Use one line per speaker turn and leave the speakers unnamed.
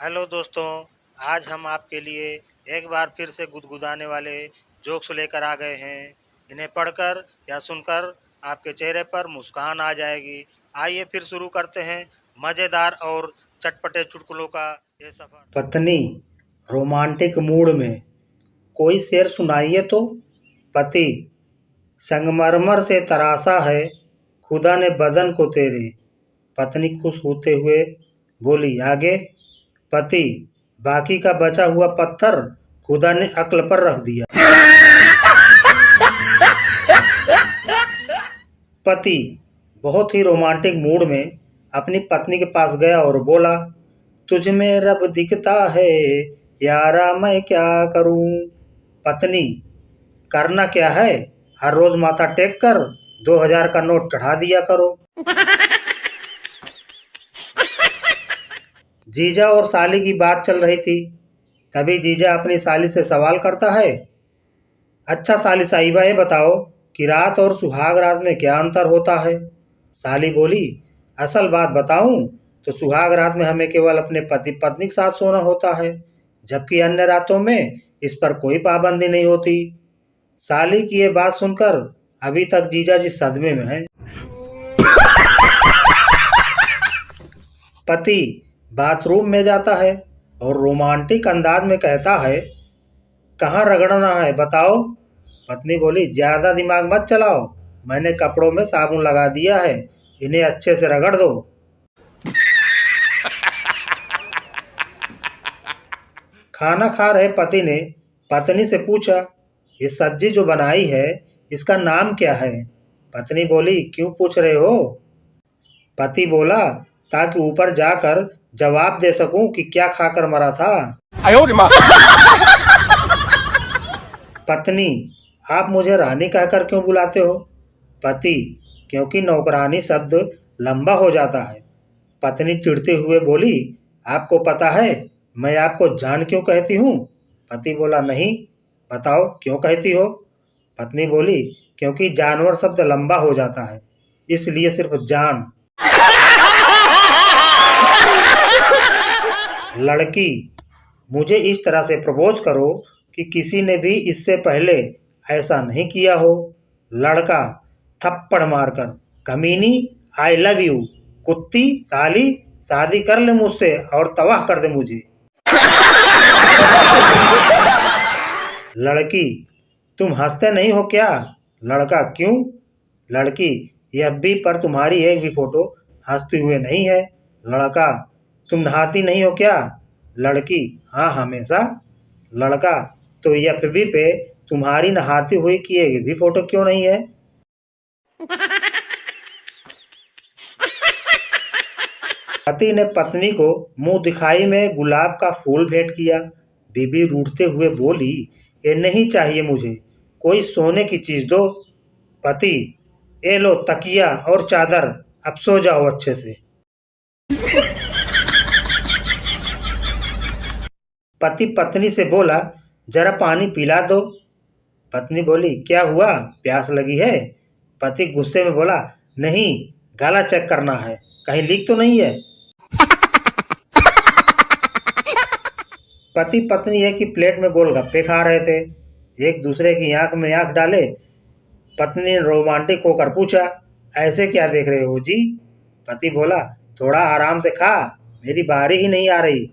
Hello दोस्तों, आज हम आपके लिए एक बार फिर से गुदगुदाने वाले जोक्स लेकर आ गए हैं। इन्हें पढ़कर या सुनकर आपके चेहरे पर मुस्कान आ जाएगी। आइए फिर शुरू करते हैं मज़ेदार और चटपटे चुटकुलों का ये सफ़र। पत्नी रोमांटिक मूड में, कोई शेर सुनाइए तो। पति, संगमरमर से तराशा है खुदा ने बदन को तेरे। पत्नी खुश होते हुए बोली, आगे। पति, बाकी का बचा हुआ पत्थर खुदा ने अक्ल पर रख दिया। पति बहुत ही रोमांटिक मूड में अपनी पत्नी के पास गया और बोला, तुझ में रब दिखता है यारा, मैं क्या करूं। पत्नी, करना क्या है, हर रोज माथा टेक कर 2000 का नोट चढ़ा दिया करो। जीजा और साली की बात चल रही थी। तभी जीजा अपनी साली से सवाल करता है, अच्छा साली साहिबा, ये बताओ कि रात और सुहाग रात में क्या अंतर होता है। साली बोली, असल बात बताऊं तो सुहाग रात में हमें केवल अपने पति पत्नी के साथ सोना होता है, जबकि अन्य रातों में इस पर कोई पाबंदी नहीं होती। साली की ये बात सुनकर अभी तक जीजा जी सदमे में हैं। पति बाथरूम में जाता है और रोमांटिक अंदाज में कहता है, कहाँ रगड़ना है बताओ। पत्नी बोली, ज्यादा दिमाग मत चलाओ, मैंने कपड़ों में साबुन लगा दिया है, इन्हें अच्छे से रगड़ दो। खाना खा रहे पति ने पत्नी से पूछा, ये सब्जी जो बनाई है इसका नाम क्या है। पत्नी बोली, क्यों पूछ रहे हो। पति बोला, ताकि ऊपर जाकर जवाब दे सकूं कि क्या खाकर मरा था। पत्नी, आप मुझे रानी कहकर क्यों बुलाते हो। पति, क्योंकि नौकरानी शब्द लंबा हो जाता है। पत्नी चिढ़ते हुए बोली, आपको पता है मैं आपको जान क्यों कहती हूँ। पति बोला, नहीं, बताओ क्यों कहती हो। पत्नी बोली, क्योंकि जानवर शब्द लंबा हो जाता है, इसलिए सिर्फ जान। लड़की, मुझे इस तरह से प्रपोज करो कि किसी ने भी इससे पहले ऐसा नहीं किया हो। लड़का थप्पड़ मारकर, कमीनी, आई लव यू, कुत्ती, साली, शादी कर ले मुझसे और तबाह कर दे मुझे। लड़की, तुम हंसते नहीं हो क्या। लड़का, क्यों। लड़की, यह भी पर तुम्हारी एक भी फोटो हंसते हुए नहीं है। लड़का, तुम नहाती नहीं हो क्या। लड़की, हाँ हमेशा। लड़का, तो एफबी पे तुम्हारी नहाती हुई की एक भी फोटो क्यों नहीं है। पति ने पत्नी को मुंह दिखाई में गुलाब का फूल भेंट किया। बीबी रूठते हुए बोली, ये नहीं चाहिए मुझे, कोई सोने की चीज दो। पति, ए लो तकिया और चादर, अब सो जाओ अच्छे से। पति पत्नी से बोला, जरा पानी पिला दो। पत्नी बोली, क्या हुआ, प्यास लगी है। पति गुस्से में बोला, नहीं, गला चेक करना है, कहीं लीक तो नहीं है। पति पत्नी एक ही प्लेट में गोलगप्पे खा रहे थे। एक दूसरे की आंख में आंख डाले पत्नी ने रोमांटिक होकर पूछा, ऐसे क्या देख रहे हो जी। पति बोला, थोड़ा आराम से खा, मेरी बारी ही नहीं आ रही।